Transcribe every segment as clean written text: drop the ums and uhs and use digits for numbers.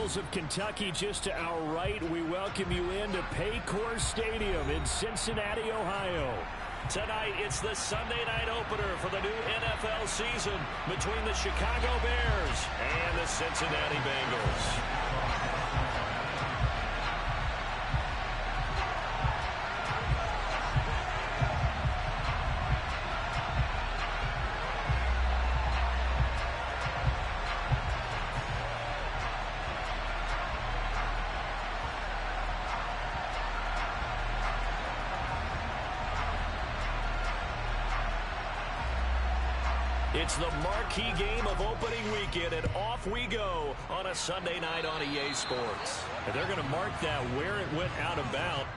Bengals of Kentucky just to our right. We welcome you into Paycor Stadium in Cincinnati, Ohio. Tonight, it's the Sunday night opener for the new NFL season between the Chicago Bears and the Cincinnati Bengals. It's the marquee game of opening weekend, and off we go on a Sunday night on EA Sports. And they're going to mark that where it went out of bounds.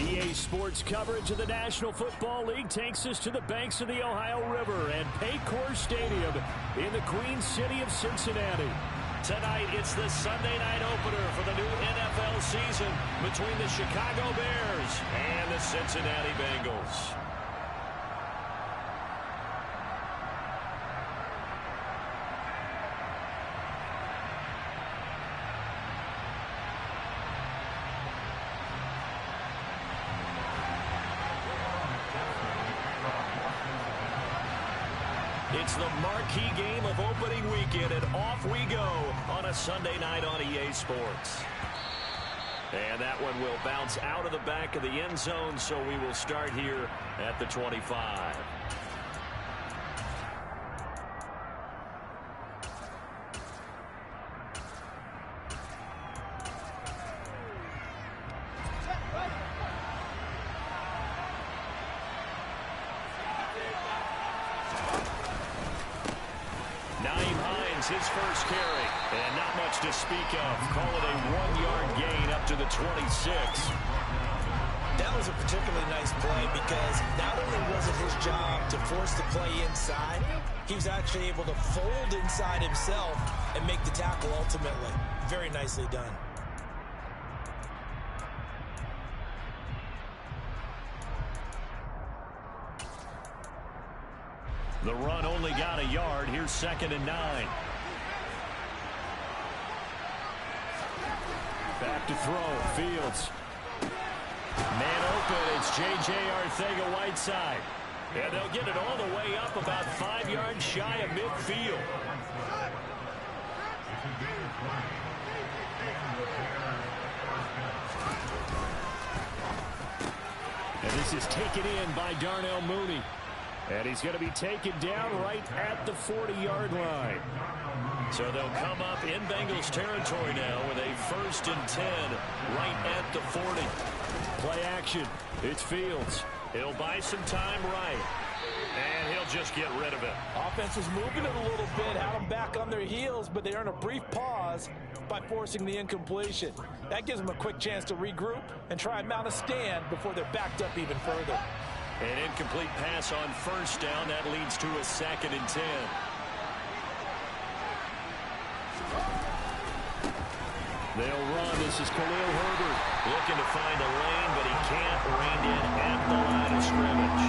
EA Sports coverage of the National Football League takes us to the banks of the Ohio River and Paycor Stadium in the Queen City of Cincinnati. Tonight, it's the Sunday night opener for the new NFL season between the Chicago Bears and the Cincinnati Bengals. It's the marquee game of opening weekend, and off we go on a Sunday night on EA Sports. And that one will bounce out of the back of the end zone, so we will start here at the 25. His first carry, and not much to speak of. Call it a 1-yard gain up to the 26. That was a particularly nice play because not only was it his job to force the play inside, he was actually able to fold inside himself and make the tackle ultimately. Very nicely done. The run only got a yard. Here's 2nd and 9. Back to throw. Fields. Man open. It's J.J. Arcega-Whiteside. And they'll get it all the way up about 5 yards shy of midfield. And this is taken in by Darnell Mooney. And he's going to be taken down right at the 40-yard line. So they'll come up in Bengals territory now with a 1st and 10 right at the 40. Play action. It's Fields. He'll buy some time right. And he'll just get rid of it. Offense was moving it a little bit, had them back on their heels, but they earn a brief pause by forcing the incompletion. That gives them a quick chance to regroup and try and mount a stand before they're backed up even further. An incomplete pass on 1st down. That leads to a 2nd and 10. They'll run. This is Khalil Herbert. Looking to find a lane, but he can't rein in at the line of scrimmage.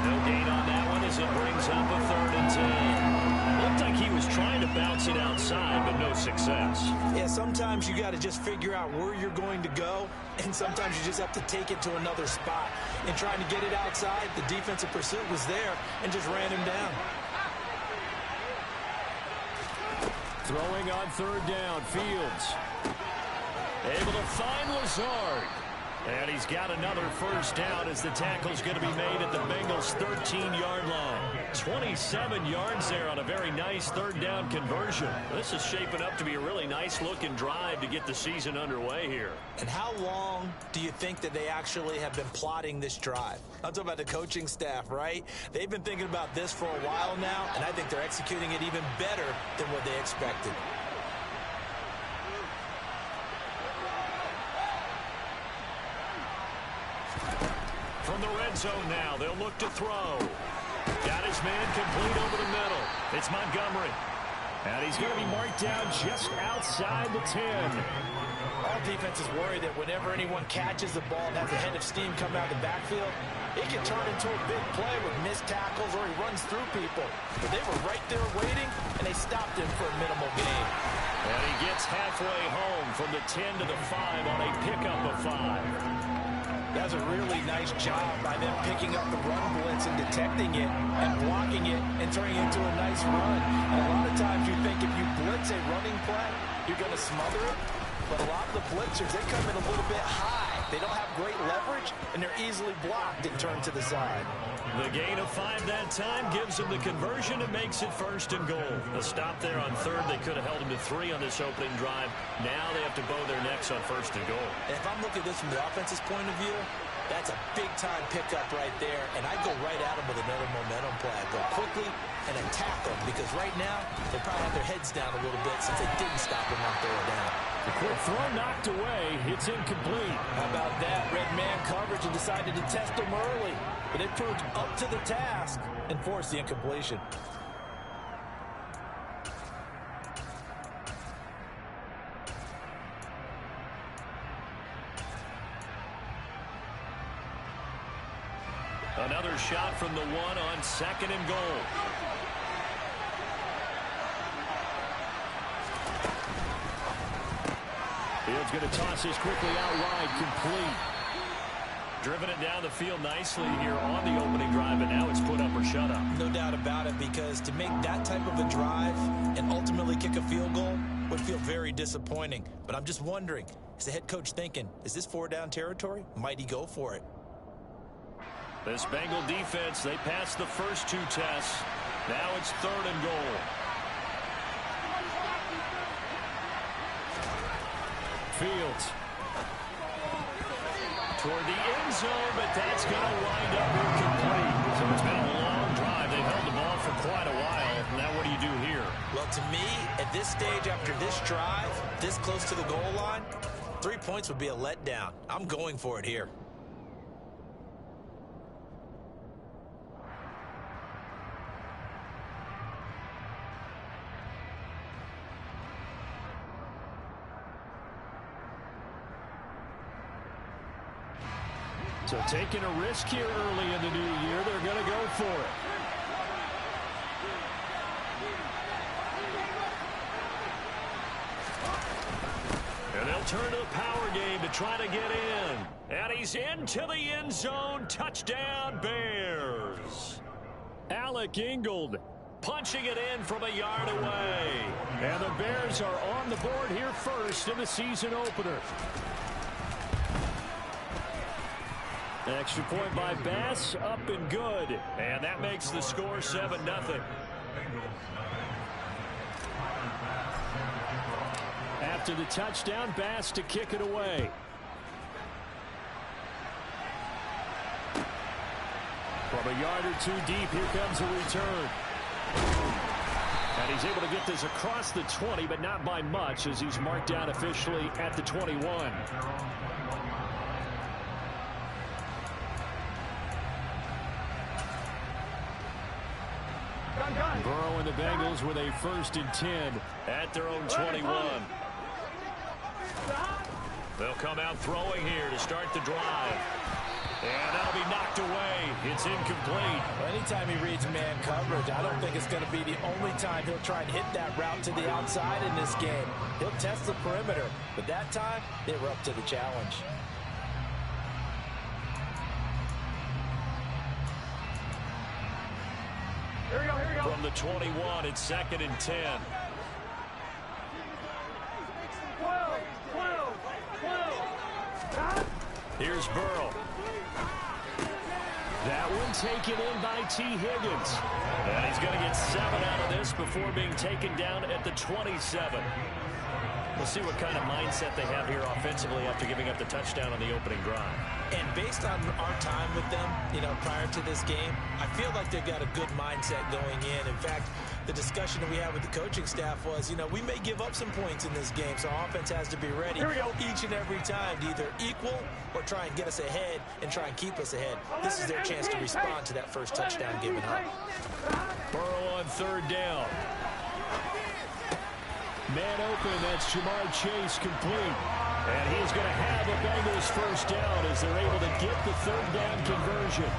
No gain on that one as it brings up a 3rd and 10. Looked like he was trying to bounce it outside, but no success. Yeah, sometimes you got to just figure out where you're going to go, and sometimes you just have to take it to another spot. In trying to get it outside, the defensive pursuit was there and just ran him down. Throwing on 3rd down, Fields. Able to find Lazard. And he's got another 1st down as the tackle's going to be made at the Bengals' 13-yard line. 27 yards there on a very nice 3rd down conversion. This is shaping up to be a really nice-looking drive to get the season underway here. And how long do you think that they actually have been plotting this drive? I'm talking about the coaching staff, right? They've been thinking about this for a while now, and I think they're executing it even better than what they expected. From the red zone now, they'll look to throw. Got his man complete over the middle. It's Montgomery. And he's going to be marked down just outside the 10. All defenses worry that whenever anyone catches the ball and has a head of steam come out of the backfield, it can turn into a big play with missed tackles or he runs through people. But they were right there waiting, and they stopped him for a minimal gain. And he gets halfway home from the 10 to the 5 on a pickup of 5. That's a really nice job by them picking up the run blitz and detecting it and blocking it and turning it into a nice run. And a lot of times you think if you blitz a running play, you're going to smother it. But a lot of the blitzers, they come in a little bit high. They don't have great leverage, and they're easily blocked and turned to the side. The gain of 5 that time gives them the conversion and makes it 1st and goal. A stop there on 3rd. They could have held them to 3 on this opening drive. Now they have to bow their necks on 1st and goal. And if I'm looking at this from the offense's point of view, that's a big-time pickup right there, and I'd go right at them with another momentum play. I'd go quickly and attack them, because right now they probably have their heads down a little bit since they didn't stop them on 3rd down. The quick throw knocked away. It's incomplete. How about that? Red man coverage and decided to test them early, but they proved up to the task and forced the incompletion. Another shot from the 1 on 2nd and goal. Fields going to toss this quickly out wide, complete. Driven it down the field nicely here on the opening drive, and now it's put up or shut up. No doubt about it, because to make that type of a drive and ultimately kick a field goal would feel very disappointing. But I'm just wondering, is the head coach thinking, is this 4-down territory? Might he go for it? This Bengal defense, they passed the first 2 tests. Now it's 3rd and goal. Fields. Toward the end zone, but that's going to wind up incomplete. So it's been a long drive. They've held the ball for quite a while. Now what do you do here? Well, to me, at this stage after this drive, this close to the goal line, 3 points would be a letdown. I'm going for it here. So taking a risk here early in the new year, they're going to go for it. And they'll turn to the power game to try to get in. And he's into the end zone. Touchdown, Bears. Alec Ingold punching it in from a yard away. And the Bears are on the board here first in the season opener. Extra point by Bass, up and good. And that makes the score 7-0. After the touchdown, Bass to kick it away. From a yard or two deep, here comes a return. And he's able to get this across the 20, but not by much, as he's marked down officially at the 21. Burrow and the Bengals with a 1st and 10 at their own 21. They'll come out throwing here to start the drive. And that'll be knocked away. It's incomplete. Well, anytime he reads man coverage, I don't think it's going to be the only time he'll try and hit that route to the outside in this game. He'll test the perimeter, but that time they were up to the challenge. Here we go. From the 21, it's 2nd and 10. 12. Here's Burrow. That one taken in by T. Higgins. And he's going to get 7 out of this before being taken down at the 27. We'll see what kind of mindset they have here offensively after giving up the touchdown on the opening drive. And based on our time with them, prior to this game, I feel like they've got a good mindset going in. In fact, the discussion that we had with the coaching staff was, we may give up some points in this game, so our offense has to be ready each and every time to either equal or try and get us ahead and try and keep us ahead. This is their chance to respond to that first touchdown given up. Burrow on 3rd down. Man open, that's Jamar Chase complete. And he's going to have the Bengals 1st down as they're able to get the 3rd down conversion.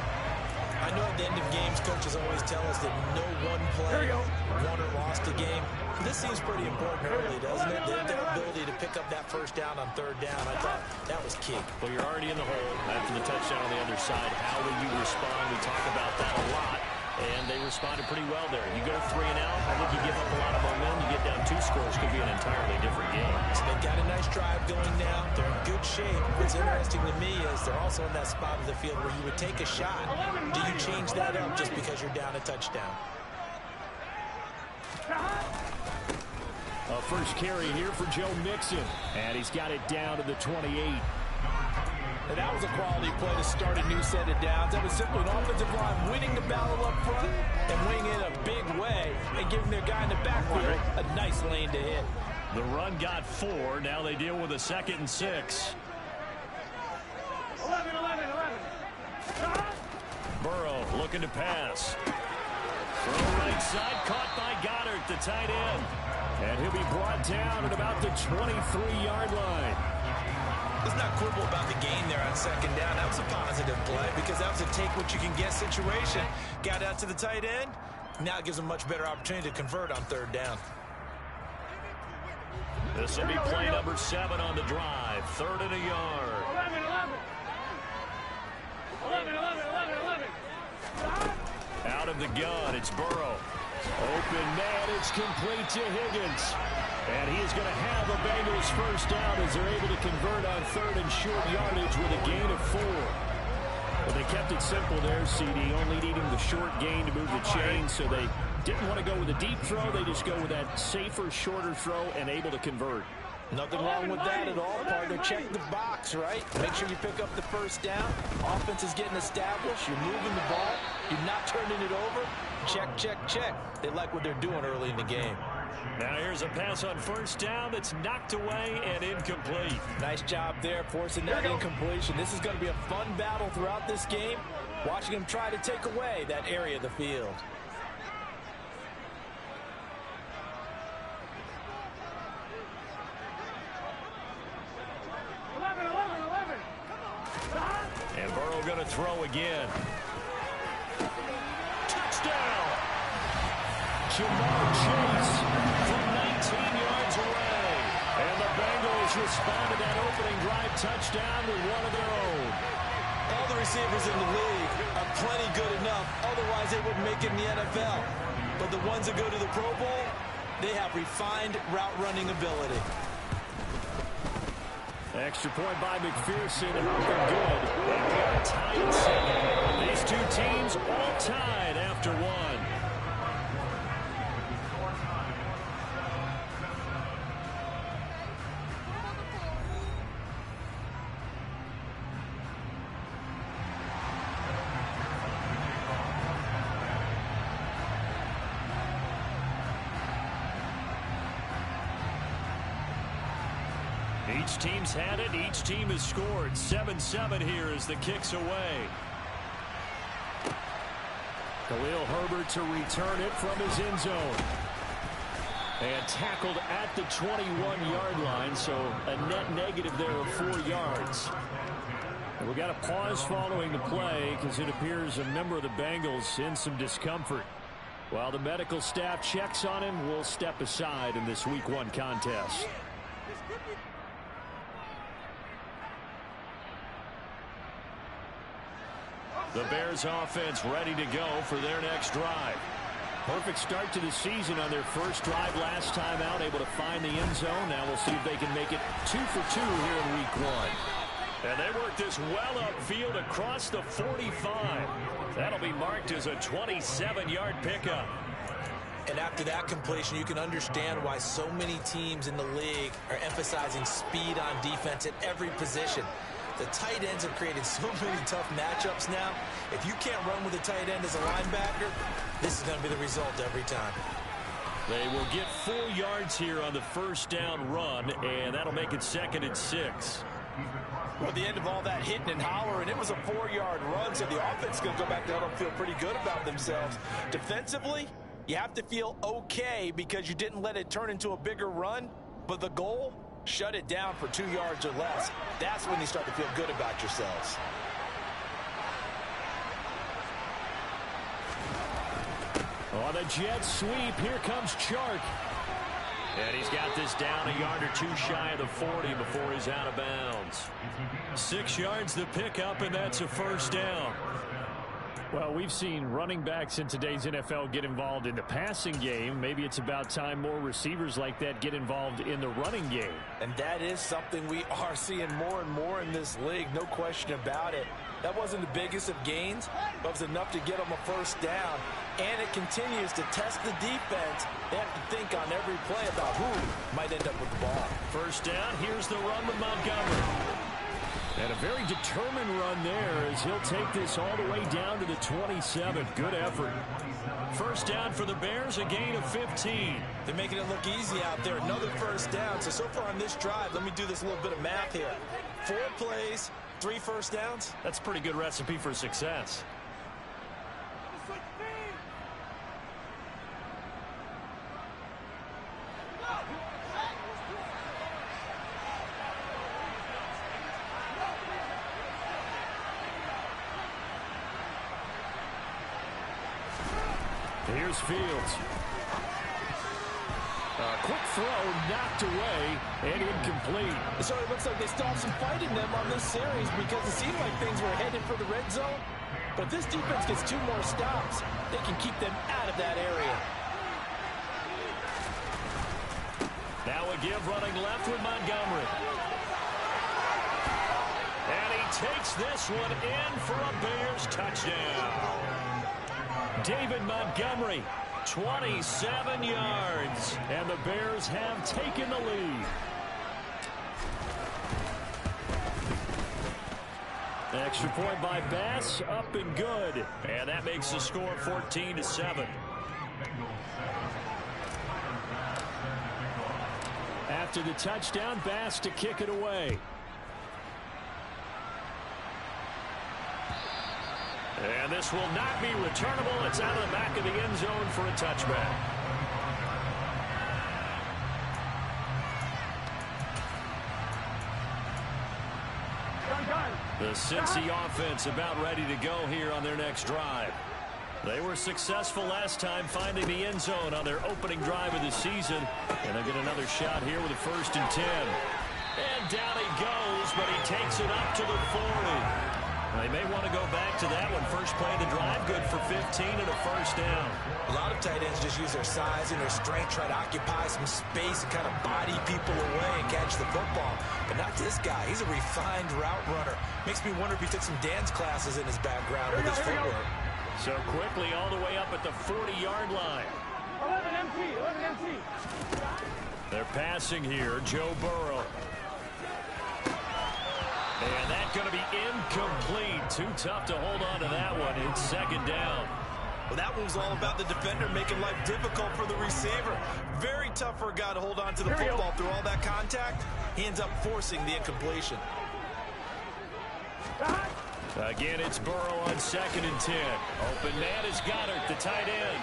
I know at the end of games, coaches always tell us that no one play won or lost a game. This seems pretty important early, doesn't it? Their ability to pick up that 1st down on 3rd down, I thought that was key. Well, you're already in the hole after the touchdown on the other side. How will you respond? We talk about that a lot. And they responded pretty well there. You go 3 and out, I think you give up a lot of momentum. You get down 2 scores, could be an entirely different game. So they've got a nice drive going now. They're in good shape. What's interesting to me is they're also in that spot of the field where you would take a shot. Do you change that up just because you're down a touchdown? A first carry here for Joe Mixon. And he's got it down to the 28. And that was a quality play to start a new set of downs. That was simply an offensive line winning the battle up front and winning it a big way and giving their guy in the backfield a nice lane to hit. The run got 4. Now they deal with a 2nd and 6. 11. Burrow looking to pass. Throw right side, caught by Goddard, the tight end. And he'll be brought down at about the 23-yard line. Let's not quibble about the gain there on 2nd down. That was a positive play because that was a take-what-you-can-get situation. Got out to the tight end. Now it gives them a much better opportunity to convert on 3rd down. This will be play number 7 on the drive. 3rd and a yard. 11. Out of the gun, it's Burrow. Open man, it's complete to Higgins. And he is going to have the Bengals 1st down as they're able to convert on 3rd and short yardage with a gain of 4. But they kept it simple there, CD, only needing the short gain to move the chain, so they didn't want to go with a deep throw. They just go with that safer, shorter throw and able to convert. Nothing wrong with that at all, partner. Check the box, right? Make sure you pick up the 1st down. Offense is getting established. You're moving the ball. You're not turning it over. Check, check, check. They like what they're doing early in the game. Now here's a pass on 1st down that's knocked away and incomplete. Nice job there forcing that incompletion. This is going to be a fun battle throughout this game. Watching them try to take away that area of the field. And Burrow going to throw again. Touchdown! Jamar Chase from 19 yards away. And the Bengals respond to that opening drive touchdown with one of their own. All the receivers in the league are plenty good enough. Otherwise, they wouldn't make it in the NFL. But the ones that go to the Pro Bowl, they have refined route running ability. Extra point by McPherson, up and good. And we are tied at 7. These two teams all tied after one. Each team's had it. Each team has scored. 7-7 here as the kick's away. Khalil Herbert to return it from his end zone. And tackled at the 21-yard line, so a net negative there of 4 yards. And we've got a pause following the play because it appears a member of the Bengals in some discomfort. While the medical staff checks on him, we'll step aside in this Week 1 contest. The Bears offense ready to go for their next drive. Perfect start to the season on their first drive last time out, able to find the end zone. Now we'll see if they can make it 2 for 2 here in Week 1. And they work this well upfield across the 45. That'll be marked as a 27-yard pickup. And after that completion, you can understand why so many teams in the league are emphasizing speed on defense at every position. The tight ends have created so many tough matchups now. If you can't run with a tight end as a linebacker, this is going to be the result every time. They will get 4 yards here on the first down run, and that'll make it 2nd and 6. Well, at the end of all that hitting and hollering, it was a 4-yard run, so the offense is going to go back there and feel pretty good about themselves. Defensively, you have to feel okay because you didn't let it turn into a bigger run, but the goal, shut it down for 2 yards or less. That's when you start to feel good about yourselves. On the jet sweep, here comes Chark. And he's got this down a yard or 2 shy of the 40 before he's out of bounds. 6 yards the pickup, and that's a first down. Well, we've seen running backs in today's NFL get involved in the passing game. Maybe it's about time more receivers like that get involved in the running game. And that is something we are seeing more and more in this league, no question about it. That wasn't the biggest of gains, but it was enough to get them a first down. And it continues to test the defense. They have to think on every play about who might end up with the ball. First down, here's the run with Montgomery. And a very determined run there as he'll take this all the way down to the 27. Good effort. First down for the Bears, a gain of 15. They're making it look easy out there. Another first down. So far on this drive, let me do this little bit of math here. 4 plays, 3 first downs. That's a pretty good recipe for success. Here's Fields. A quick throw knocked away and incomplete. So it looks like they still have some fight in them on this series because it seemed like things were headed for the red zone. But if this defense gets 2 more stops, they can keep them out of that area. Now a give running left with Montgomery. And he takes this one in for a Bears touchdown. David Montgomery, 27 yards, and the Bears have taken the lead. Extra point by Bass, up and good. And that makes the score 14-7. After the touchdown, Bass to kick it away. And this will not be returnable. It's out of the back of the end zone for a touchback. The Cincy offense about ready to go here on their next drive. They were successful last time finding the end zone on their opening drive of the season. And they'll get another shot here with a 1st and 10. And down he goes, but he takes it up to the 40. They may want to go back to that one. First play of the drive, good for 15 and a first down. A lot of tight ends just use their size and their strength, try to occupy some space and kind of body people away and catch the football. But not this guy. He's a refined route runner. Makes me wonder if he took some dance classes in his background with his footwork. So quickly all the way up at the 40-yard line. 11 MT, 11 MT. They're passing here, Joe Burrow. And that's going to be incomplete. Too tough to hold on to that one. It's second down. Well, that one was all about the defender making life difficult for the receiver. Very tough for a guy to hold on to the football through all that contact. He ends up forcing the incompletion. Again, it's Burrow on 2nd and 10. Open man is Goddard, the tight end.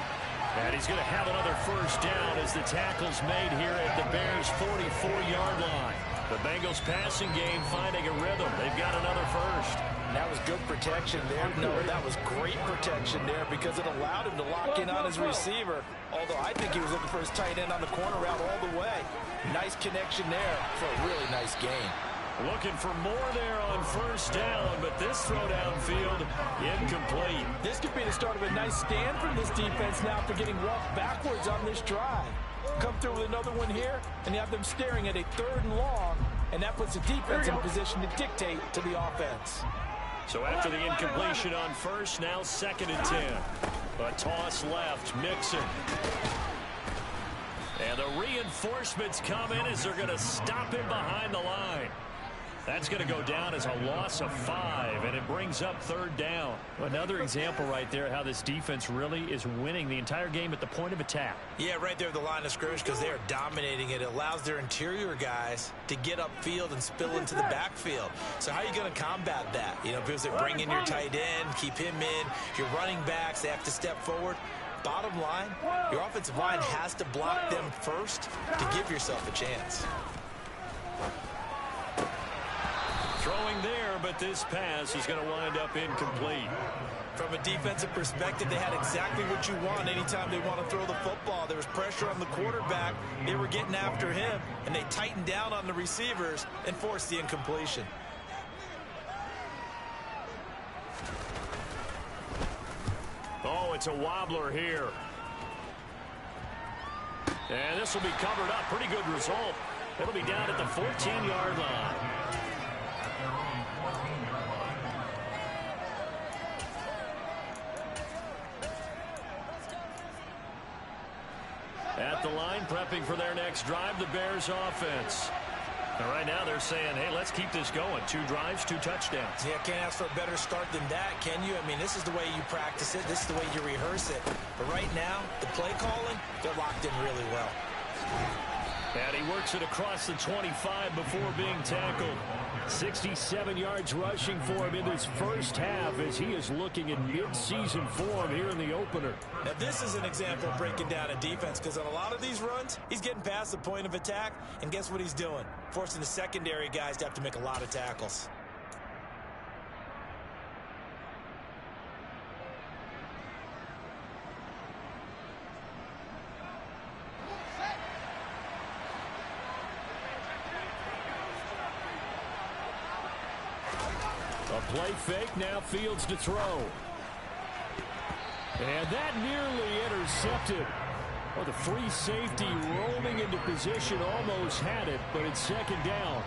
And he's going to have another first down as the tackle's made here at the Bears' 44-yard line. The Bengals passing game finding a rhythm. They've got another first. That was good protection there. No, that was great protection there because it allowed him to lock in on his receiver. Although I think he was looking for his tight end on the corner route all the way. Nice connection there for a really nice gain. Looking for more there on first down, but this throw downfield incomplete. This could be the start of a nice stand from this defense now for getting walked backwards on this drive. Come through with another one here, and you have them staring at a 3rd and long, and that puts the defense in a position to dictate to the offense. So after the incompletion on first, now 2nd and 10. A toss left, Mixon. And the reinforcements come in as they're going to stop him behind the line. That's going to go down as a loss of 5, and it brings up 3rd down. Another example right there how this defense really is winning the entire game at the point of attack. Yeah, right there at the line of scrimmage because they are dominating it. It allows their interior guys to get upfield and spill into the backfield. So how are you going to combat that? You know, because they bring in your tight end, keep him in. Your running backs, they have to step forward. Bottom line, your offensive line has to block them first to give yourself a chance. Throwing there, but this pass is going to wind up incomplete. From a defensive perspective, they had exactly what you want anytime they want to throw the football. There was pressure on the quarterback. They were getting after him, and they tightened down on the receivers and forced the incompletion. Oh, it's a wobbler here. And this will be covered up. Pretty good result. It'll be down at the 14-yard line. At the line, prepping for their next drive, the Bears offense. And right now they're saying, hey, let's keep this going. 2 drives, 2 touchdowns. Yeah, can't ask for a better start than that, can you? I mean, this is the way you practice it. This is the way you rehearse it. But right now, the play calling, they're locked in really well. And he works it across the 25 before being tackled. 67 yards rushing for him in this first half as he is looking in mid-season form here in the opener. Now, this is an example of breaking down a defense because on a lot of these runs, he's getting past the point of attack, and guess what he's doing? Forcing the secondary guys to have to make a lot of tackles. A play fake, now Fields to throw. And that nearly intercepted. Oh, the free safety rolling into position almost had it, but it's 2nd down.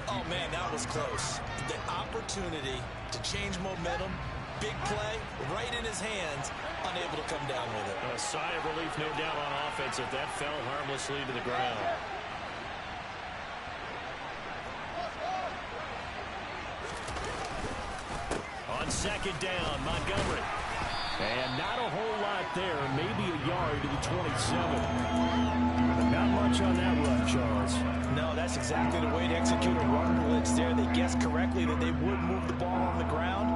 Oh, man, that was close. The opportunity to change momentum, big play, right in his hands, unable to come down with it. A sigh of relief, no doubt, on offense if that fell harmlessly to the ground. On 2nd down, Montgomery. And not a whole lot there, maybe a yard to the 27. Not much on that run, Charles. No, that's exactly the way to execute a run blitz there. They guessed correctly that they would move the ball on the ground,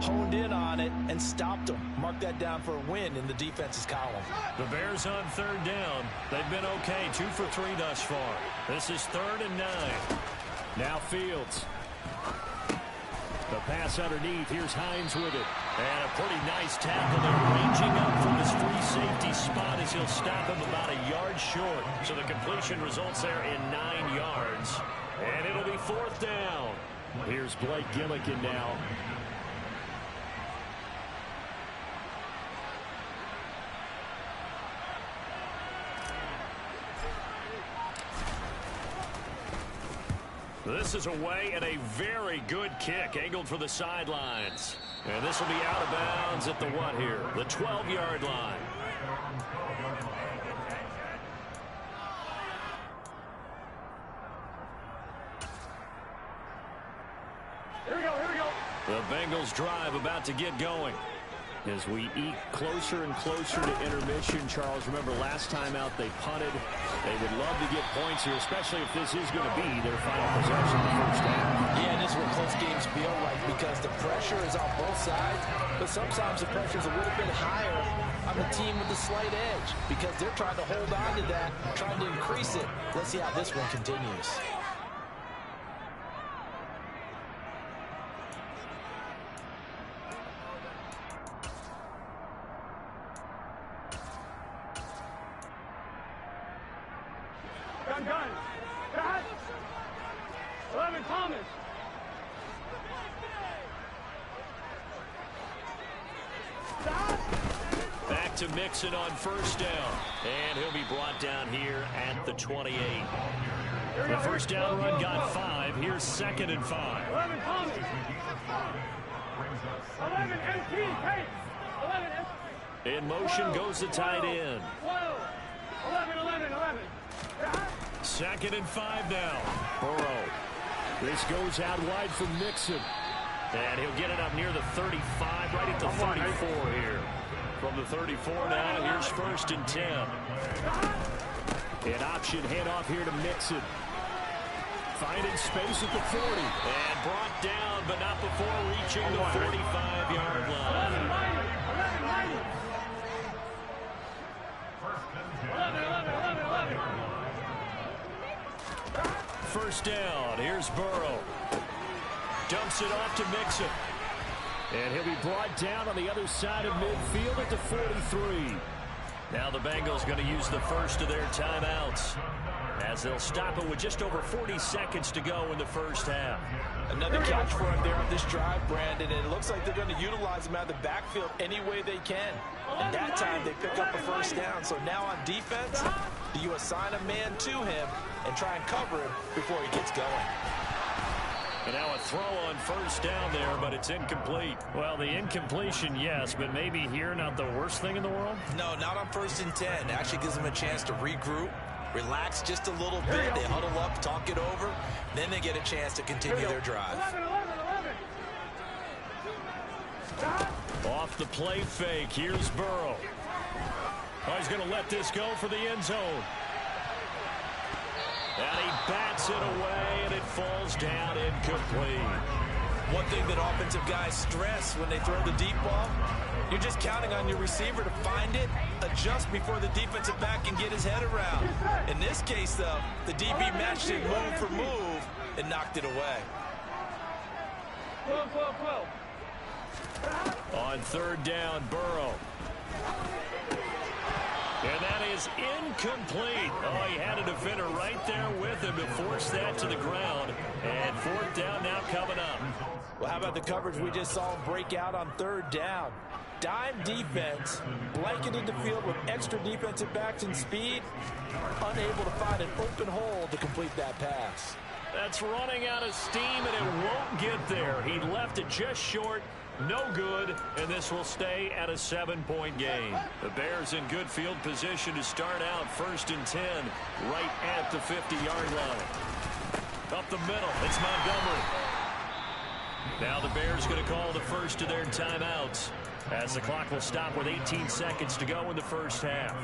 honed in on it, and stopped them. Mark that down for a win in the defense's column. The Bears on 3rd down. They've been okay, 2 for 3 thus far. This is 3rd and 9. Now Fields. The pass underneath. Here's Hines with it. And a pretty nice tackle there, ranging up from his free safety spot as he'll stop him about a yard short. So the completion results there in 9 yards. And it'll be 4th down. Here's Blake Gillikin now. This is away and a very good kick angled for the sidelines. And this will be out of bounds at the what here? The 12-yard line. Here we go. The Bengals drive about to get going. As we eke closer and closer to intermission, Charles, remember last time out they punted. They would love to get points here, especially if this is going to be their final possession the first half. Yeah, and this is what close games feel like because the pressure is on both sides, but sometimes the pressure is a little bit higher on the team with the slight edge because they're trying to hold on to that, trying to increase it. Let's see how this one continues. Gun. Got. 11 Thomas. Back to Mixon on first down. And he'll be brought down here at the 28. The first down run got 5. Here's 2nd and 5. 11 Thomas. 11 MT. Hey. 11 MT. In motion goes the tight end. 12. 11. 2nd and 5 now. Burrow. This goes out wide from Mixon. And he'll get it up near the 35, right at the 34 here. From the 34 now, here's 1st and 10. An option handoff here to Mixon. Finding space at the 40. And brought down, but not before reaching the 45-yard line. 11. First down. Here's Burrow. Dumps it off to Mixon. And he'll be brought down on the other side of midfield at the 43. Now the Bengals going to use the first of their timeouts as they'll stop it with just over 40 seconds to go in the first half. Another catch for him there on this drive, Brandon, and it looks like they're going to utilize him out of the backfield any way they can. And that time they pick up a first down. So now on defense, do you assign a man to him and try and cover him before he gets going? And now a throw on first down there, but it's incomplete. Well, the incompletion, yes, but maybe here not the worst thing in the world? No, not on 1st and 10. It actually gives them a chance to regroup, relax just a little bit. They huddle up, talk it over. Then they get a chance to continue their drive. 11. Off the play fake. Here's Burrow. Oh, he's going to let this go for the end zone. And he bats it away, and it falls down incomplete. One thing that offensive guys stress when they throw the deep ball, you're just counting on your receiver to find it, adjust before the defensive back can get his head around. In this case, though, the DB matched it move for move and knocked it away. 12. On 3rd down, Burrow. And that is incomplete. Oh, he had a defender right there with him to force that to the ground. And 4th down now coming up. Well, how about the coverage we just saw him break out on 3rd down? Dime defense, blanketed the field with extra defensive backs and speed, unable to find an open hole to complete that pass. That's running out of steam, and it won't get there. He left it just short. No good, and this will stay at a 7-point game. The Bears in good field position to start out 1st and 10, right at the 50-yard line. Up the middle, it's Montgomery. Now the Bears going to call the first of their timeouts as the clock will stop with 18 seconds to go in the first half.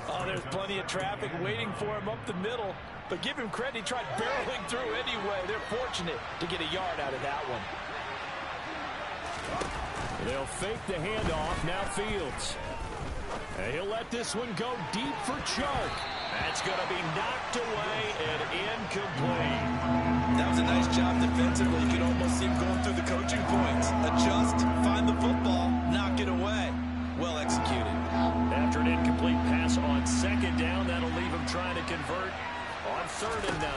Oh, there's plenty of traffic waiting for him up the middle, but give him credit, he tried barreling through anyway. They're fortunate to get a yard out of that one. They'll fake the handoff. Now Fields. And he'll let this one go deep for Chark. That's going to be knocked away and incomplete. That was a nice job defensively. You could almost see him going through the coaching points. Adjust, find the football, knock it away. Well executed. After an incomplete pass on 2nd down, that'll leave him trying to convert on 3rd and 9.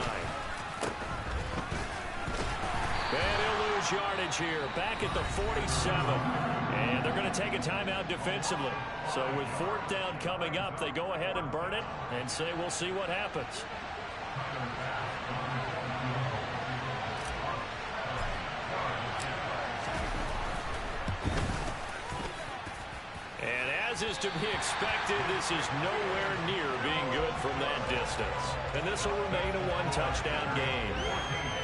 gains yardage here, back at the 47. And they're going to take a timeout defensively. So with 4th down coming up, they go ahead and burn it and say we'll see what happens. And as is to be expected, this is nowhere near being good from that distance. And this will remain a 1-touchdown game.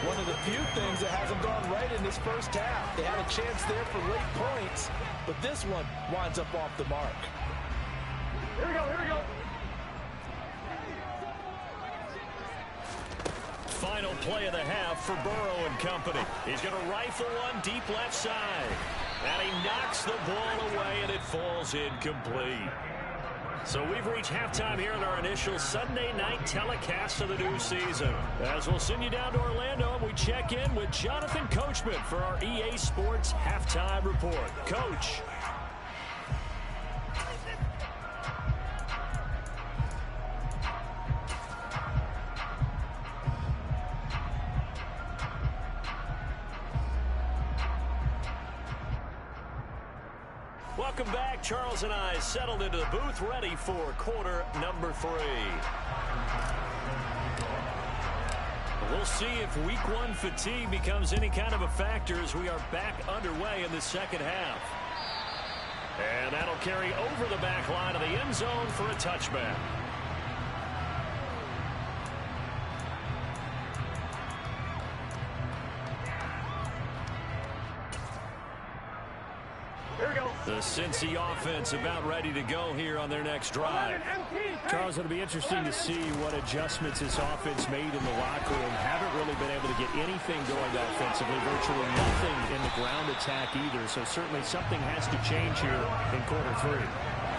One of the few things that hasn't gone right in this first half. They had a chance there for late points, but this one winds up off the mark. Here we go, here we go. Final play of the half for Burrow and company. He's going to rifle one deep left side. And he knocks the ball away, and it falls incomplete. So we've reached halftime here in our initial Sunday night telecast of the new season. As we'll send you down to Orlando, and we check in with Jonathan Coachman for our EA Sports Halftime Report. Coach. Welcome back. Charles and I settled into the booth, ready for quarter number 3. We'll see if week 1 fatigue becomes any kind of a factor as we are back underway in the second half. And that'll carry over the back line of the end zone for a touchback. The Cincy offense about ready to go here on their next drive. Charles, it'll be interesting to see what adjustments this offense made in the locker room. Haven't really been able to get anything going offensively, virtually nothing in the ground attack either. So certainly something has to change here in quarter 3.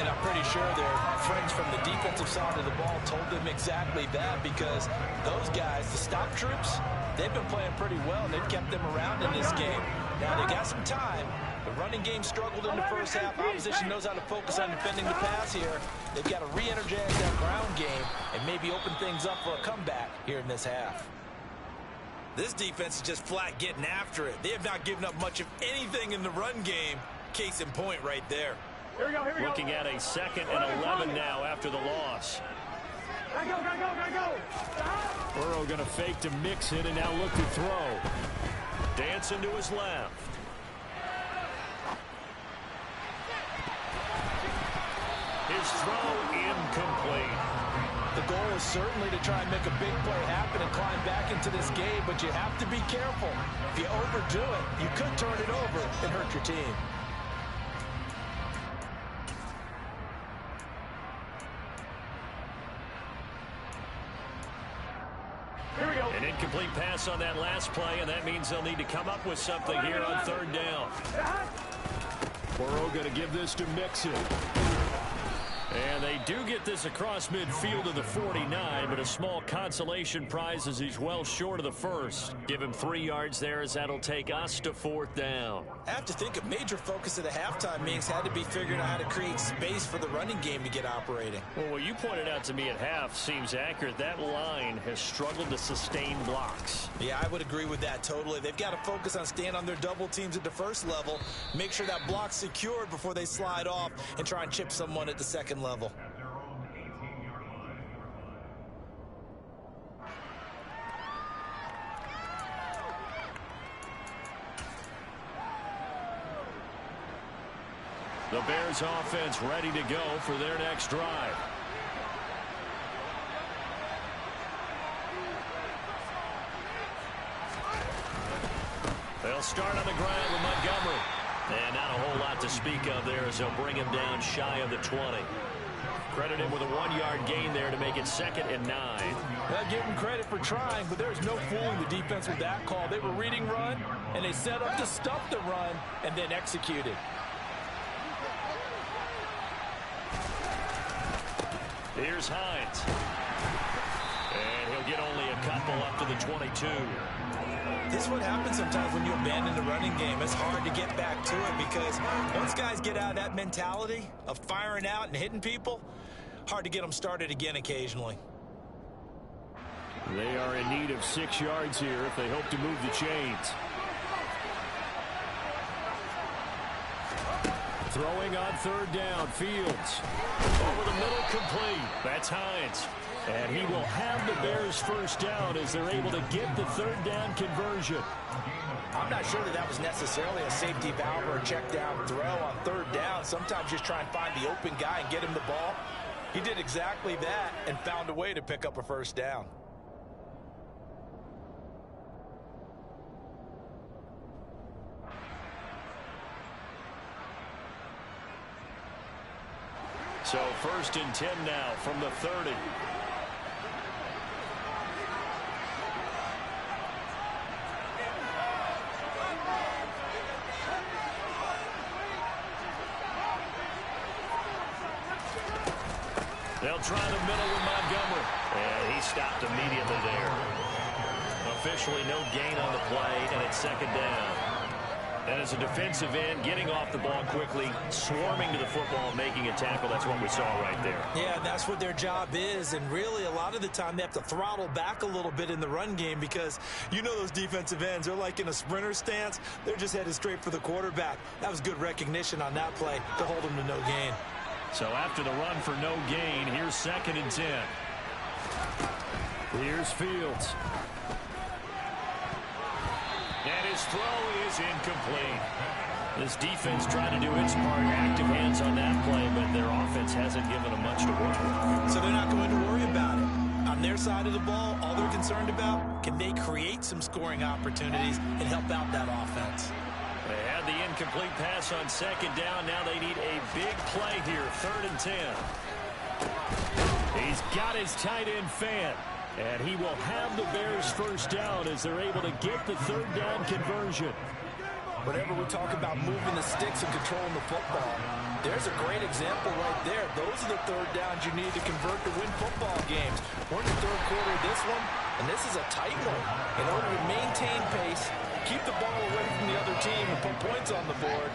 And I'm pretty sure their friends from the defensive side of the ball told them exactly that, because those guys, the stop troops, they've been playing pretty well, and they've kept them around in this game. Now they got some time. The running game struggled in the first half. Opposition knows how to focus on defending the pass here. They've got to re-energize that ground game and maybe open things up for a comeback here in this half. This defense is just flat getting after it. They have not given up much of anything in the run game. Case in point right there. Here we go, here we go. Looking at a 2nd and 11 now after the loss. Gotta go. Burrow going to fake to mix it and now look to throw. Dancing to his left. His throw incomplete. The goal is certainly to try and make a big play happen and climb back into this game, but you have to be careful. If you overdo it, you could turn it over and hurt your team. Here we go. An incomplete pass on that last play, and that means they'll need to come up with something here on 3rd down. Burrow going to give this to Mixon. And they do get this across midfield to the 49, but a small consolation prize as he's well short of the first. Give him 3 yards there as that'll take us to 4th down. I have to think a major focus of the halftime meetings had to be figuring out how to create space for the running game to get operating. Well, what you pointed out to me at half seems accurate. That line has struggled to sustain blocks. Yeah, I would agree with that totally. They've got to focus on staying on their double teams at the first level, make sure that block's secured before they slide off and try and chip someone at the second level. The Bears offense ready to go for their next drive. They'll start on the ground with Montgomery. And not a whole lot to speak of there as they'll bring him down shy of the 20. Credit him with a 1-yard gain there to make it 2nd and 9. Well, give him credit for trying, but there's no fooling the defense with that call. They were reading run, and they set up to stuff the run and then executed. Here's Hines. And he'll get only a couple up to the 22. This is what happens sometimes when you abandon the running game. It's hard to get back to it because once guys get out of that mentality of firing out and hitting people, hard to get them started again occasionally. They are in need of 6 yards here if they hope to move the chains. Throwing on third down, Fields. Over the middle, complete. That's Hines. And he will have the Bears first down as they're able to get the third down conversion. I'm not sure that was necessarily a safety valve or a check down throw on third down. Sometimes just try and find the open guy and get him the ball. He did exactly that and found a way to pick up a first down. So 1st and 10 now from the 30. They'll try the middle with Montgomery. And he stopped immediately there. Officially no gain on the play, and it's 2nd down. And as a defensive end, getting off the ball quickly, swarming to the football, making a tackle, that's what we saw right there. Yeah, that's what their job is, and really a lot of the time they have to throttle back a little bit in the run game because you know those defensive ends, they're like in a sprinter stance. They're just headed straight for the quarterback. That was good recognition on that play to hold them to no gain. So after the run for no gain, here's 2nd and 10. Here's Fields. And his throw is incomplete. This defense trying to do its part. Active hands on that play, but their offense hasn't given them much to work with. So they're not going to worry about it. On their side of the ball, all they're concerned about, can they create some scoring opportunities and help out that offense? They had the incomplete pass on 2nd down. Now they need a big play here. 3rd and 10. He's got his tight end fan. And he will have the Bears first down as they're able to get the third down conversion. Whenever we talk about moving the sticks and controlling the football, there's a great example right there. Those are the third downs you need to convert to win football games. We're in the 3rd quarter of this one, and this is a tight one. In order to maintain pace, keep the ball away from the other team, and put points on the board,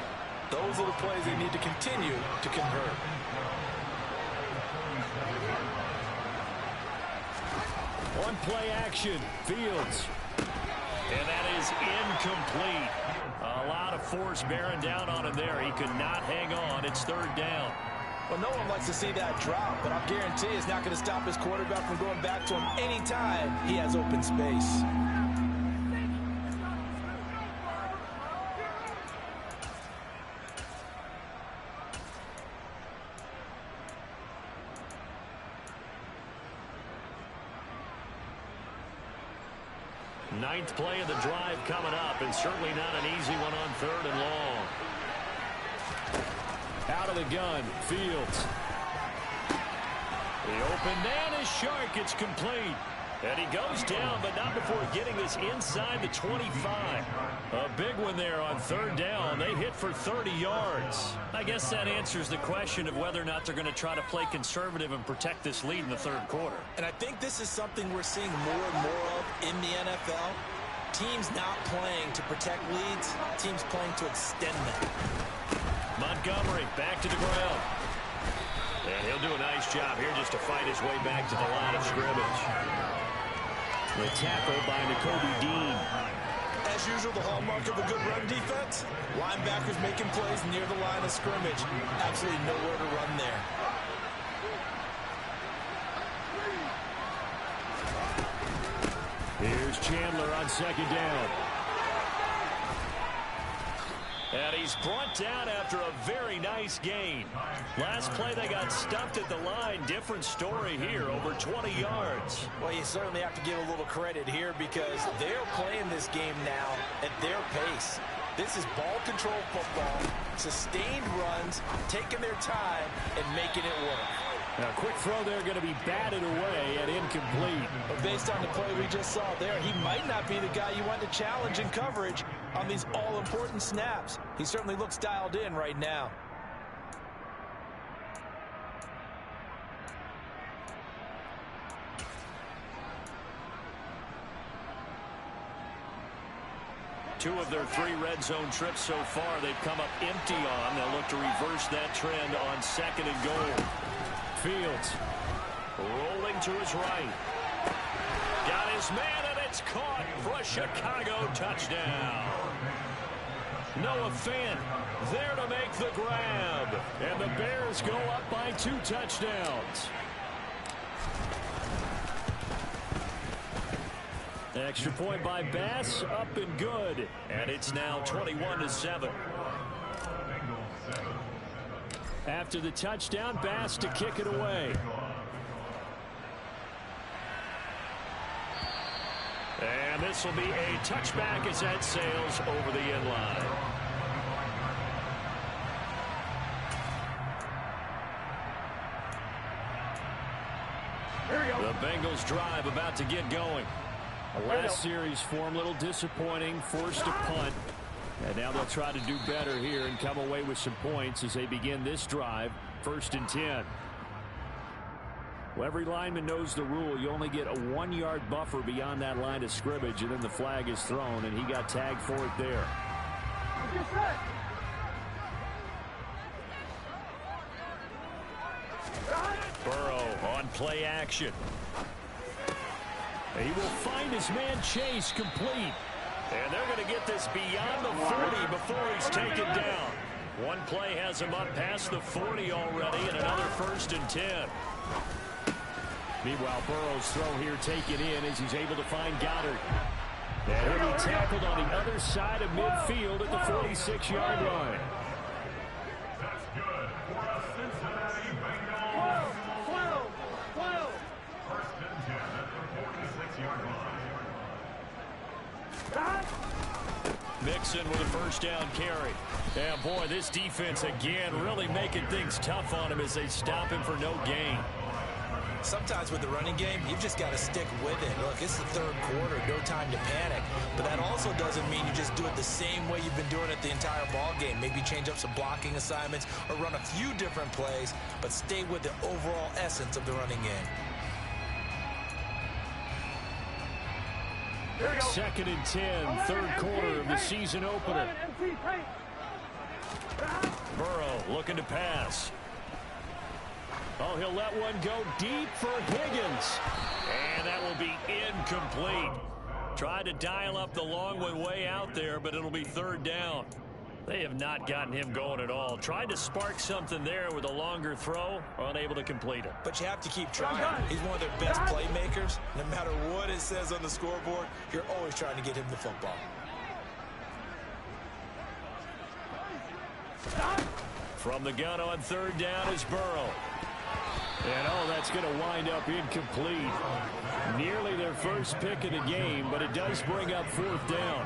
those are the plays they need to continue to convert. One play action, Fields. And that is incomplete. A lot of force bearing down on him there. He could not hang on. It's 3rd down. Well, no one likes to see that drop, but I'll guarantee it's not going to stop his quarterback from going back to him anytime he has open space. Ninth play of the drive coming up, and certainly not an easy one on 3rd and long. Out of the gun, Fields. The open man is Shark. It's complete. And he goes down, but not before getting this inside the 25. A big one there on 3rd down. They hit for 30 yards. I guess that answers the question of whether or not they're going to try to play conservative and protect this lead in the 3rd quarter. And I think this is something we're seeing more and more of in the NFL. Teams not playing to protect leads, teams playing to extend them. Montgomery back to the ground. And he'll do a nice job here just to fight his way back to the line of scrimmage. The tackle by Nakobe Dean. As usual, the hallmark of a good run defense, linebackers making plays near the line of scrimmage. Absolutely nowhere to run there. Here's Chandler on 2nd down. And he's brought down after a very nice gain. Last play they got stuffed at the line. Different story here, over 20 yards. Well, you certainly have to give a little credit here because they're playing this game now at their pace. This is ball control football, sustained runs, taking their time and making it work. Now, a quick throw there going to be batted away and incomplete. But based on the play we just saw there, he might not be the guy you want to challenge in coverage on these all-important snaps. He certainly looks dialed in right now. Two of their 3 red zone trips so far they've come up empty on. They'll look to reverse that trend on 2nd and goal. Fields rolling to his right. Got his man, and it's caught for a Chicago touchdown. Noah Fant there to make the grab. And the Bears go up by 2 touchdowns. Extra point by Bass, up and good. And it's now 21-7. After the touchdown, Bass to kick it away. And this will be a touchback as that sails over the end line. The Bengals drive about to get going. The last series for them, a little disappointing, forced a punt. And now they'll try to do better here and come away with some points as they begin this drive, 1st and 10. Well, every lineman knows the rule. You only get a 1-yard buffer beyond that line of scrimmage, and then the flag is thrown, and he got tagged for it there. Burrow on play action. He will find his man Chase complete. And they're going to get this beyond the 40 before he's taken down. One play has him up past the 40 already, and another 1st and 10. Meanwhile, Burrow's throw here taken in as he's able to find Goddard. And he'll be tackled on the other side of midfield at the 46-yard line. That's good for a Cincinnati Bengals. 12. 1st and 10 at the 46-yard line. Mixon with a 1st down carry. Yeah, boy, this defense again really making things tough on him as they stop him for no gain. Sometimes with the running game, you've just got to stick with it. Look, it's the 3rd quarter, no time to panic. But that also doesn't mean you just do it the same way you've been doing it the entire ball game. Maybe change up some blocking assignments or run a few different plays, but stay with the overall essence of the running game. 2nd and 10, 3rd quarter of the season opener. Burrow looking to pass. Oh, he'll let one go deep for Higgins. And that will be incomplete. Tried to dial up the long one way out there, but it'll be 3rd down. They have not gotten him going at all. Tried to spark something there with a longer throw, unable to complete it. But you have to keep trying. He's one of their best playmakers. No matter what it says on the scoreboard, you're always trying to get him the football. From the gun on 3rd down is Burrow. And, oh, that's going to wind up incomplete. Nearly their first pick of the game, but it does bring up 4th down.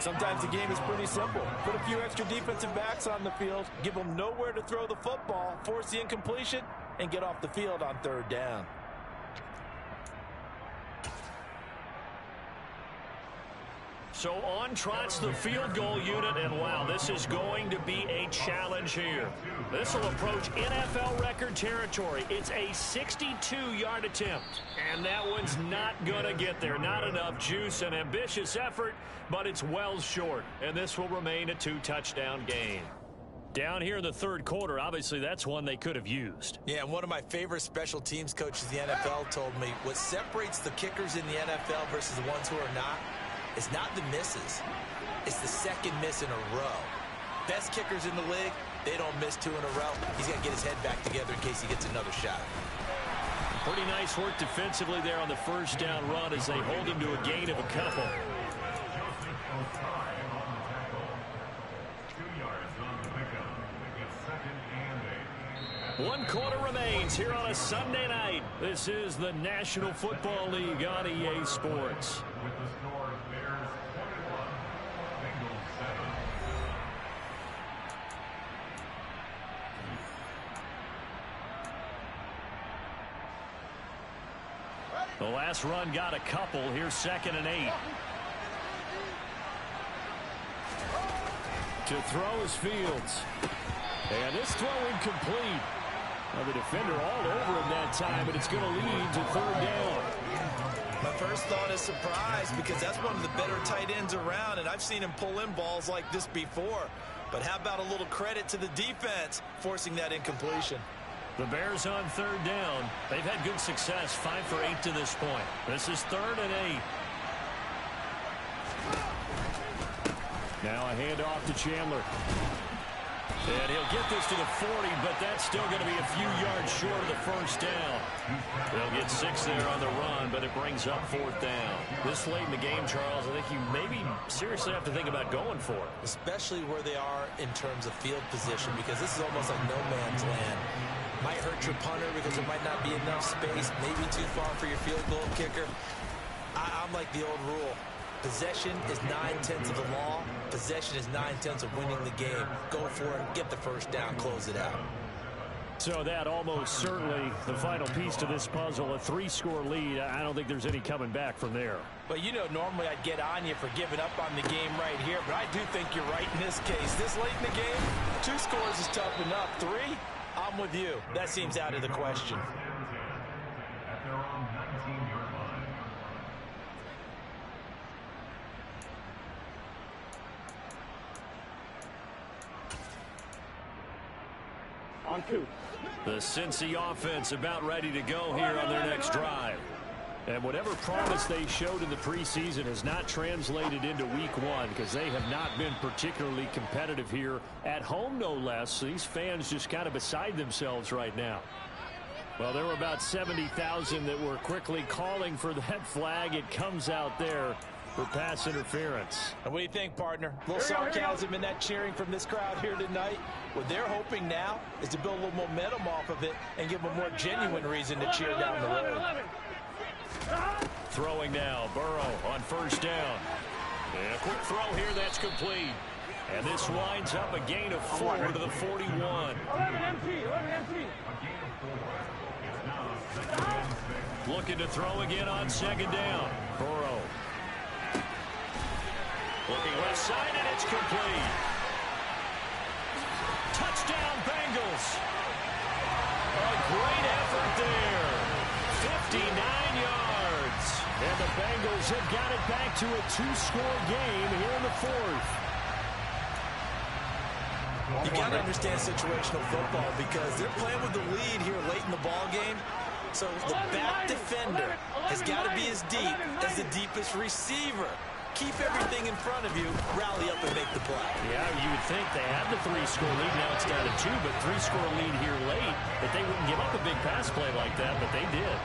Sometimes the game is pretty simple. Put a few extra defensive backs on the field, give them nowhere to throw the football, force the incompletion, and get off the field on 3rd down. So on trots the field goal unit, and wow, this is going to be a challenge here. This will approach NFL record territory. It's a 62-yard attempt, and that one's not going to get there. Not enough juice, an ambitious effort, but it's well short, and this will remain a 2-touchdown game. Down here in the 3rd quarter, obviously that's one they could have used. Yeah, and one of my favorite special teams coaches in the NFL told me what separates the kickers in the NFL versus the ones who are not, it's not the misses. It's the 2nd miss in a row. Best kickers in the league, they don't miss 2 in a row. He's got to get his head back together in case he gets another shot. Pretty nice work defensively there on the 1st down run as they hold him to a gain of a couple. 2 yards on the pickup. It's 2nd and 8. 1 quarter remains here on a Sunday night. This is the National Football League on EA Sports. With the score, Bears 21, Bengals 7. The last run got a couple. Here's 2nd and 8. To throw is Fields. And this throw incomplete. Now the defender all over him that time, but it's going to lead to 3rd down. My first thought is surprise because that's one of the better tight ends around, and I've seen him pull in balls like this before. But how about a little credit to the defense forcing that incompletion? The Bears on 3rd down. They've had good success, 5 for 8 to this point. This is 3rd and 8. Now a handoff to Chandler. And he'll get this to the 40, but that's still going to be a few yards short of the first down. They'll get 6 there on the run, but it brings up 4th down. This late in the game, Charles, I think you maybe seriously have to think about going for it. Especially where they are in terms of field position, because this is almost like no man's land. Might hurt your punter because there might not be enough space, maybe too far for your field goal kicker. I'm like the old rule. Possession is 9/10 of the law. Possession is 9/10 of winning the game. Go for it, get the first down, close it out. So that almost certainly the final piece to this puzzle, a 3-score lead. I don't think there's any coming back from there. Well, you know, normally I'd get on you for giving up on the game right here, but I do think you're right in this case. This late in the game, 2 scores is tough enough. 3, I'm with you. That seems out of the question. At their own 19-yard line. On 2. The Cincy offense about ready to go here on their next drive. And whatever promise they showed in the preseason has not translated into week 1 because they have not been particularly competitive here at home, no less. These fans just kind of beside themselves right now. Well, there were about 70,000 that were quickly calling for that flag. It comes out there for pass interference. And what do you think, partner? A little sarcasm in that cheering from this crowd here tonight. What they're hoping now is to build a little momentum off of it and give them a more genuine reason to cheer down the road. Throwing now, Burrow on 1st down. And a quick throw here, that's complete. And this winds up a gain of 4 to the 41. Looking to throw again on 2nd down. Burrow. Looking left side, and it's complete. Touchdown, Bengals. A great effort there. 59 yards. And the Bengals have got it back to a 2-score game here in the 4th. You got to understand situational football because they're playing with the lead here late in the ball game. So the back defender has got to be as deep as the deepest receiver. Keep everything in front of you, rally up and make the play. Yeah, you would think they had the 3-score lead. Now it's down to 2, but 3-score lead here late, that they wouldn't give up a big pass play like that, but they did.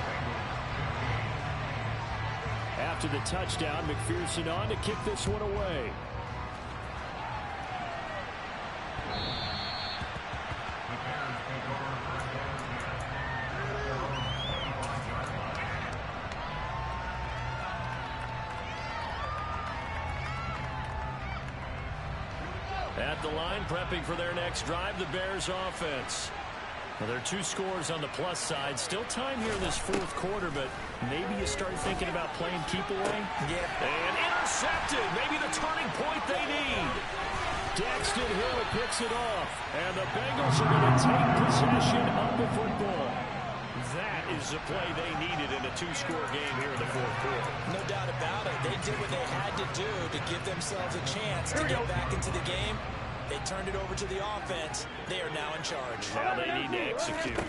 After the touchdown, McPherson on to kick this one away. At the line, prepping for their next drive, the Bears offense. Well, there are 2 scores on the plus side. Still time here in this 4th quarter, but maybe you start thinking about playing keep away. Yeah. And intercepted. Maybe the turning point they need. Daxton Hill picks it off. And the Bengals are going to take possession of the football. That is the play they needed in a 2-score game here in the 4th quarter. No doubt about it. They did what they had to do to give themselves a chance to get back into the game. They turned it over to the offense. They are now in charge. Now they need to execute.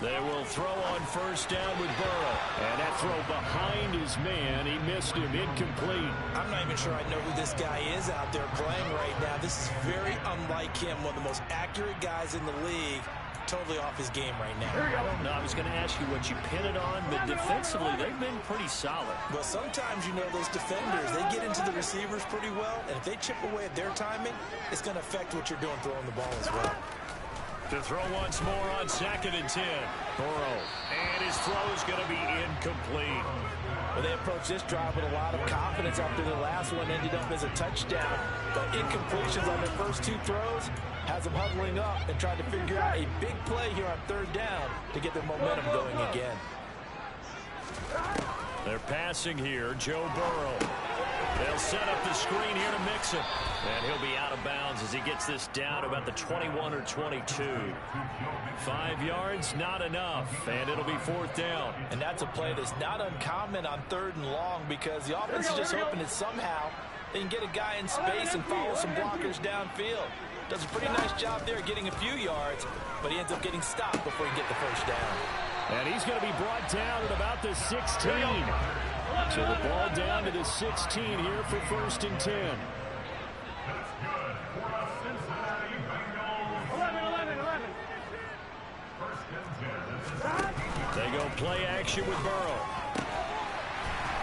They will throw on 1st down with Burrow. And that throw behind his man. He missed him. Incomplete. I'm not even sure I know who this guy is out there playing right now. This is very unlike him. One of the most accurate guys in the league. Totally off his game right now. I don't know. I was going to ask you what you pin it on, but defensively, they've been pretty solid. Well, sometimes, you know, those defenders, they get into the receivers pretty well, and if they chip away at their timing, it's going to affect what you're doing throwing the ball as well. To throw once more on 2nd and 10. Burrow. And his throw is going to be incomplete. Well, they approached this drive with a lot of confidence after the last one ended up as a touchdown. But incompletions on their first 2 throws has them huddling up and trying to figure out a big play here on 3rd down to get their momentum going again. They're passing here. Joe Burrow. They'll set up the screen here to mix him. And he'll be out of bounds as he gets this down about the 21 or 22. 5 yards, not enough. And it'll be 4th down. And that's a play that's not uncommon on 3rd and long because the offense is just hoping that somehow they can get a guy in space and follow some blockers downfield. Does a pretty nice job there getting a few yards, but he ends up getting stopped before he gets the 1st down. And he's going to be brought down at about the 16. So the ball down to the 16 here for 1st and 10. That's good for a Cincinnati Bengals. 11. First and 10. They go play action with Burrow.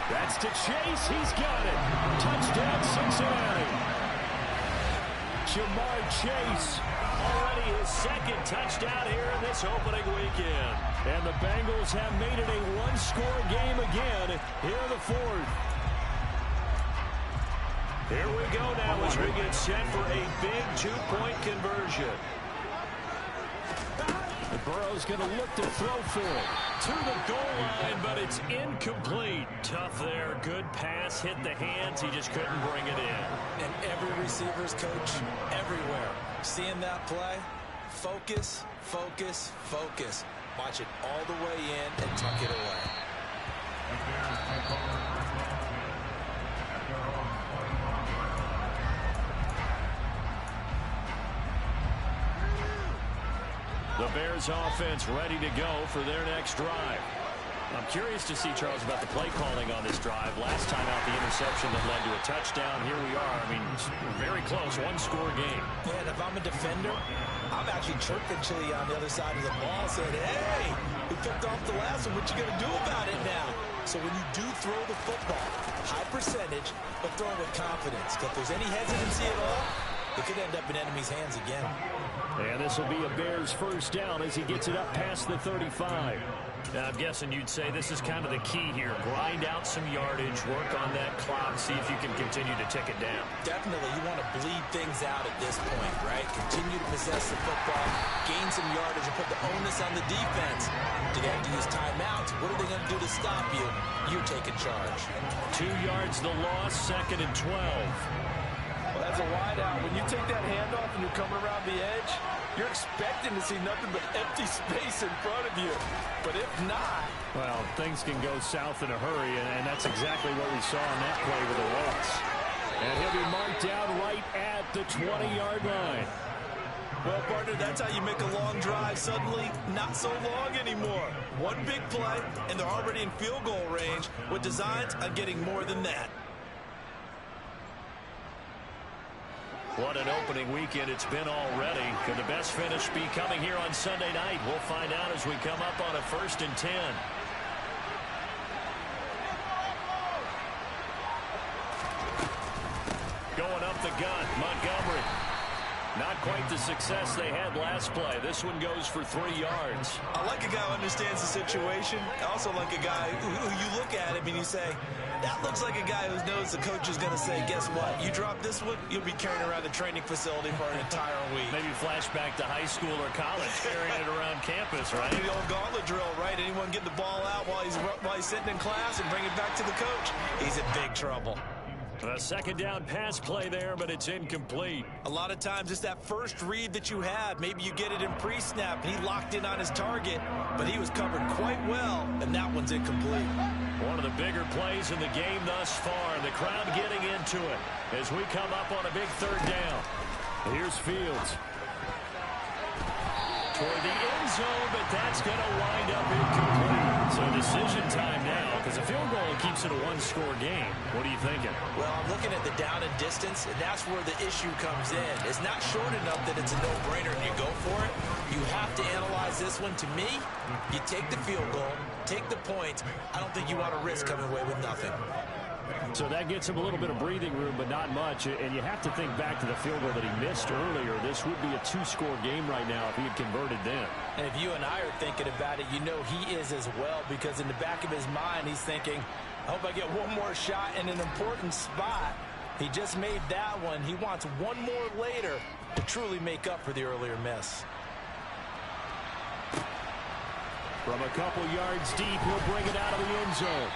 That's to Chase. He's got it. Touchdown, Cincinnati. Jamar Chase. Already his second touchdown here in this opening weekend. And the Bengals have made it a one-score game again here in the fourth. Here we go now as we get set for a big two-point conversion. Burrow's going to look to throw for it. To the goal line, but it's incomplete. Tough there. Good pass. Hit the hands. He just couldn't bring it in. And every receiver's coach, everywhere, seeing that play, focus, focus, focus. Watch it all the way in and tuck it away. The Bears offense ready to go for their next drive. I'm curious to see, Charles, about the play calling on this drive. Last time out, the interception that led to a touchdown. Here we are. I mean, very close, one-score game. And if I'm a defender, I'm actually chirping Chili on the other side of the ball, saying, hey, we picked off the last one. What you going to do about it now? So when you do throw the football, high percentage, but throw it with confidence. Because if there's any hesitancy at all, it could end up in enemy's hands again. And this will be a Bears first down as he gets it up past the 35. Now, I'm guessing you'd say this is kind of the key here. Grind out some yardage, work on that clock, see if you can continue to tick it down. Definitely, you want to bleed things out at this point, right? Continue to possess the football, gain some yardage, and put the onus on the defense. Do they have to use timeouts? What are they going to do to stop you? You're taking charge. 2 yards the loss, 2nd and 12. Well, that's a wide out. When you take that handoff and you're coming around the edge, you're expecting to see nothing but empty space in front of you. But if not... Well, things can go south in a hurry, and that's exactly what we saw on that play with the loss. And he'll be marked down right at the 20-yard line. Well, partner, that's how you make a long drive suddenly not so long anymore. One big play, and they're already in field goal range with designs on getting more than that. What an opening weekend it's been already. Could the best finish be coming here on Sunday night? We'll find out as we come up on a 1st and 10. Going up the gut, Montgomery. Not quite the success they had last play. This one goes for 3 yards. I like a guy who understands the situation. I also like a guy who you look at him and you say, that looks like a guy who knows the coach is going to say, guess what? You drop this one, you'll be carrying around the training facility for an entire week. Maybe flashback to high school or college, carrying it around campus, right? The old gauntlet drill, right? Anyone get the ball out while he's sitting in class and bring it back to the coach? He's in big trouble. A 2nd down pass play there, but it's incomplete. A lot of times it's that first read that you have. Maybe you get it in pre-snap, and he locked in on his target, but he was covered quite well, and that one's incomplete. One of the bigger plays in the game thus far, and the crowd getting into it as we come up on a big 3rd down. Here's Fields. Toward the end zone, but that's going to wind up incomplete. So decision time now, because a field goal keeps it a one-score game. What are you thinking? Well, I'm looking at the down and distance, and that's where the issue comes in. It's not short enough that it's a no-brainer and you go for it. You have to analyze this one. To me, you take the field goal, take the points. I don't think you want to risk coming away with nothing. So that gets him a little bit of breathing room, but not much. And you have to think back to the field goal that he missed earlier. This would be a 2-score game right now if he had converted then. And if you and I are thinking about it, you know he is as well, because in the back of his mind, he's thinking, I hope I get one more shot in an important spot. He just made that one. He wants one more later to truly make up for the earlier miss. From a couple yards deep, he'll bring it out of the end zone.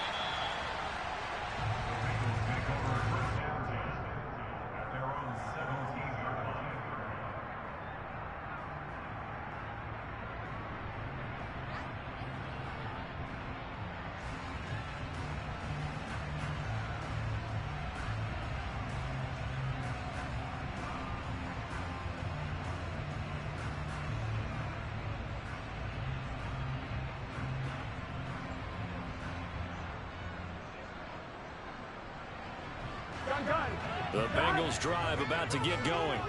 The Bengals drive about to get going.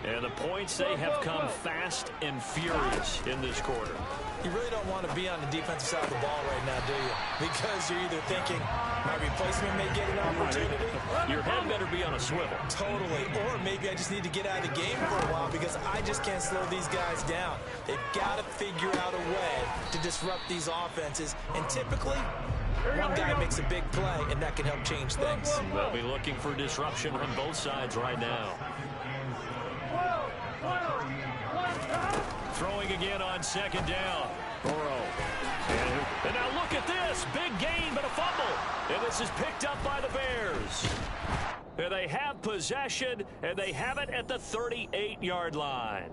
And the points, they have come fast and furious in this quarter. You really don't want to be on the defensive side of the ball right now, do you? Because you're either thinking, my replacement may get an opportunity. Your head better be on a swivel. Totally. Or maybe I just need to get out of the game for a while because I just can't slow these guys down. They've got to figure out a way to disrupt these offenses. And typically, one guy makes a big play, and that can help change things. They'll be looking for disruption on both sides right now. Throwing again on second down. Burrow. And now look at this. Big gain, but a fumble. And this is picked up by the Bears. And they have possession, and they have it at the 38-yard line.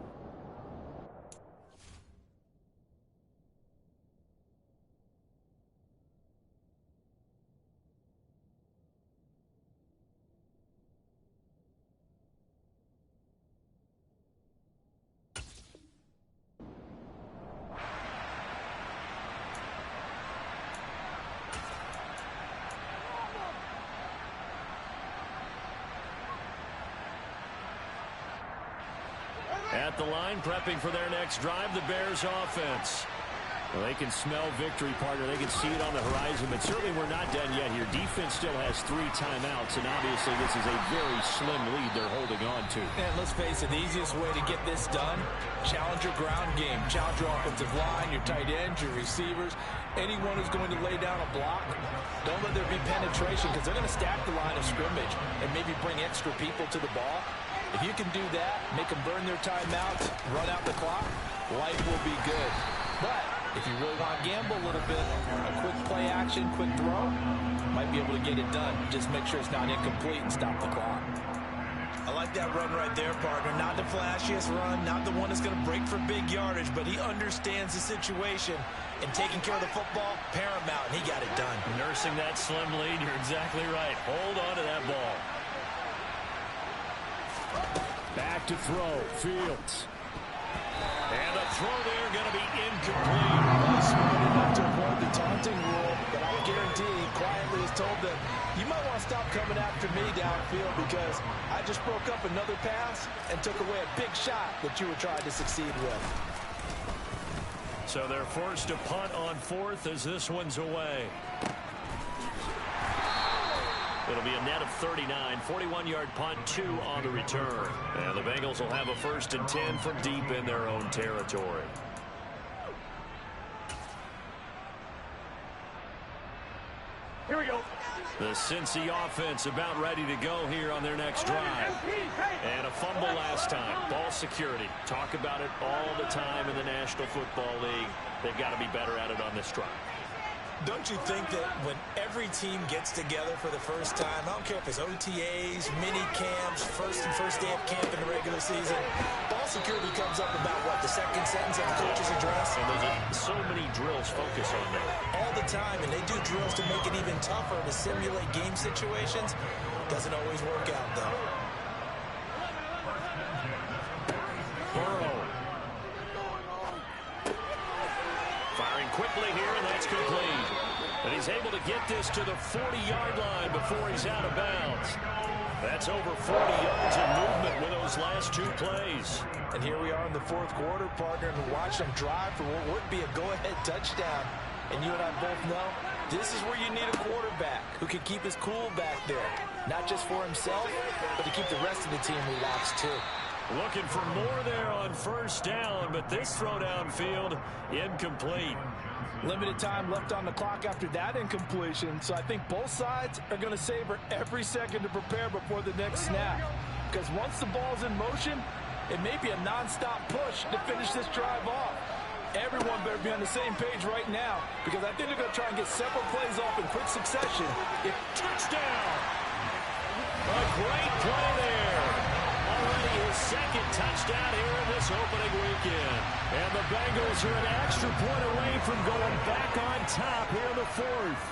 At the line, prepping for their next drive, the Bears offense. Well, they can smell victory, partner. They can see it on the horizon, but certainly we're not done yet here. Defense still has 3 timeouts, and obviously this is a very slim lead they're holding on to. And let's face it, the easiest way to get this done, challenge your ground game. Challenge your offensive line, your tight ends, your receivers, anyone who's going to lay down a block. Don't let there be penetration because they're going to stack the line of scrimmage and maybe bring extra people to the ball. If you can do that, make them burn their timeouts, run out the clock, life will be good. But if you really want to gamble a little bit, a quick play action, quick throw, might be able to get it done. Just make sure it's not incomplete and stop the clock. I like that run right there, partner. Not the flashiest run, not the one that's going to break for big yardage, but he understands the situation, and taking care of the football, paramount, and he got it done. Nursing that slim lead, you're exactly right. Hold on to that ball. Back to throw, Fields. And the throw there going to be incomplete. Smart enough to avoid the taunting rule, but I guarantee he quietly has told them, you might want to stop coming after me downfield because I just broke up another pass and took away a big shot that you were trying to succeed with. So they're forced to punt on 4th as this one's away. It'll be a net of 39, 41-yard punt, 2 on the return. And the Bengals will have a 1st and 10 from deep in their own territory. Here we go. The Cincy offense about ready to go here on their next drive. And a fumble last time. Ball security. Talk about it all the time in the National Football League. They've got to be better at it on this drive. Don't you think that when every team gets together for the first time, I don't care if it's OTAs, mini camps, first day of camp in the regular season, ball security comes up about, what, the second sentence of the coach's address? And there's so many drills focus on that. All the time, and they do drills to make it even tougher to simulate game situations. Doesn't always work out, though. Burrow. Firing quickly here, and that's complete. And he's able to get this to the 40-yard line before he's out of bounds. That's over 40 yards of movement with those last 2 plays. And here we are in the 4th quarter, partner, and watch them drive for what would be a go-ahead touchdown. And you and I both know this is where you need a quarterback who can keep his cool back there. Not just for himself, but to keep the rest of the team relaxed too. Looking for more there on 1st down, but this throw downfield, incomplete. Limited time left on the clock after that incompletion, so I think both sides are going to savor every second to prepare before the next snap. Because once the ball's in motion, it may be a non-stop push to finish this drive off. Everyone better be on the same page right now, because I think they're going to try and get several plays off in quick succession. Touchdown! A great play there. Already his 2nd touchdown here in this opening weekend. And the Bengals are an extra point away from going back on top here in the 4th.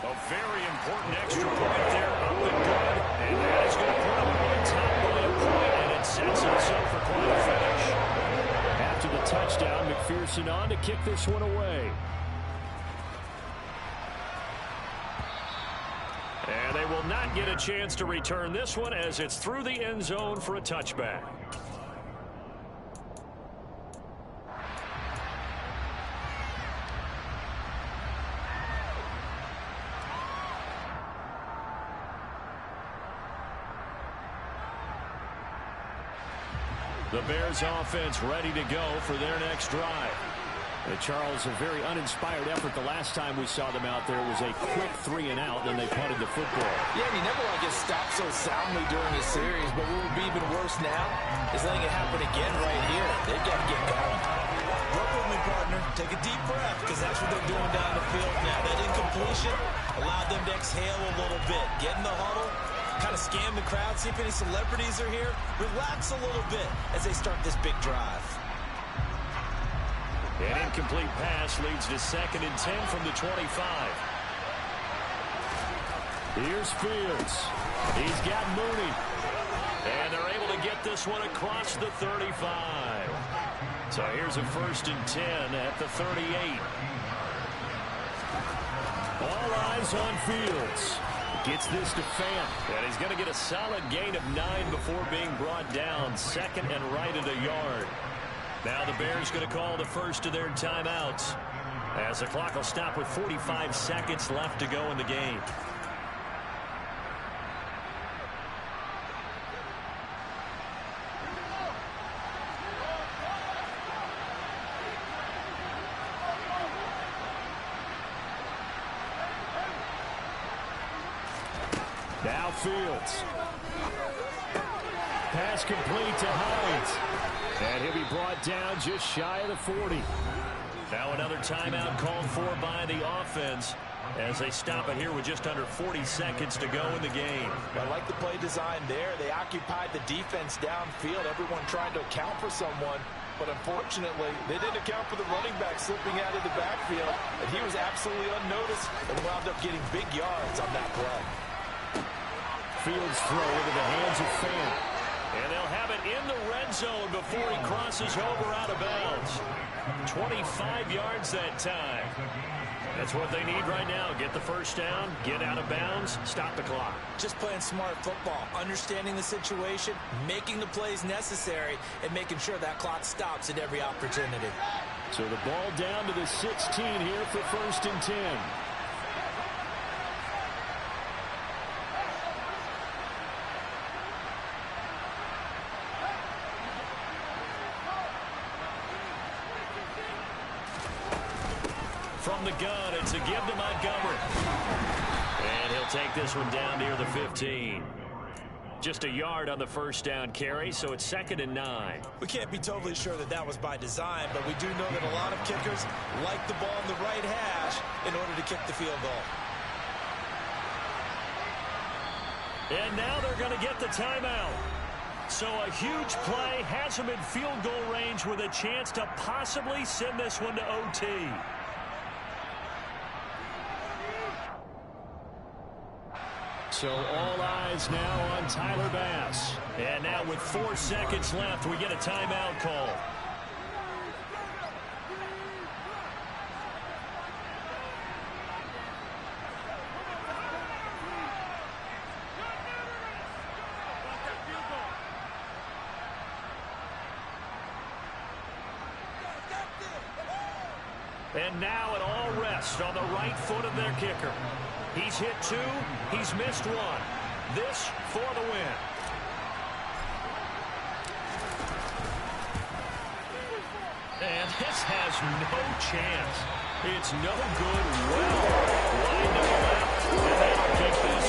A very important extra point there, up and good. And that is going to put them on top by a point, and it sets us up for quite a finish. After the touchdown, McPherson on to kick this one away. And they will not get a chance to return this one as it's through the end zone for a touchback. The Bears offense ready to go for their next drive. Charles, a very uninspired effort the last time we saw them out there. It was a quick 3 and out, then they punted the football. Yeah, and you never want to get stopped so soundly during the series, but what would be even worse now is letting it happen again right here. They've got to get going. Work with me, partner. Take a deep breath, because that's what they're doing down the field now. That incompletion allowed them to exhale a little bit. Get in the huddle, kind of scan the crowd, see if any celebrities are here. Relax a little bit as they start this big drive. An incomplete pass leads to 2nd and 10 from the 25. Here's Fields. He's got Mooney. And they're able to get this one across the 35. So here's a 1st and 10 at the 38. All eyes on Fields. Gets this to Fant. And he's going to get a solid gain of 9 before being brought down. 2nd and right at a yard. Now the Bears going to call the first of their timeouts as the clock will stop with 45 seconds left to go in the game. Now Fields. Pass complete to Hines. And he'll be brought down just shy of the 40. Now another timeout called for by the offense as they stop it here with just under 40 seconds to go in the game. I like the play design there. They occupied the defense downfield. Everyone trying to account for someone. But unfortunately, they didn't account for the running back slipping out of the backfield. And he was absolutely unnoticed and wound up getting big yards on that play. Fields throw into the hands of Fant. And they'll have it in the red zone before he crosses over out of bounds. 25 yards that time. That's what they need right now. Get the first down, get out of bounds, stop the clock. Just playing smart football, understanding the situation, making the plays necessary, and making sure that clock stops at every opportunity. So the ball down to the 16 here for 1st and 10. From the gun, it's a give to Montgomery. And he'll take this one down near the 15. Just a yard on the first down carry, so it's 2nd and 9. We can't be totally sure that that was by design, but we do know that a lot of kickers like the ball in the right hash in order to kick the field goal. And now they're going to get the timeout. So a huge play has them in field goal range with a chance to possibly send this one to OT. So all eyes now on Tyler Bass. And now with 4 seconds left, we get a timeout call. And now it all rests on the right foot of their kicker. He's hit 2. He's missed 1. This for the win. And this has no chance. It's no good. Well, wide to the left. And they'll kick this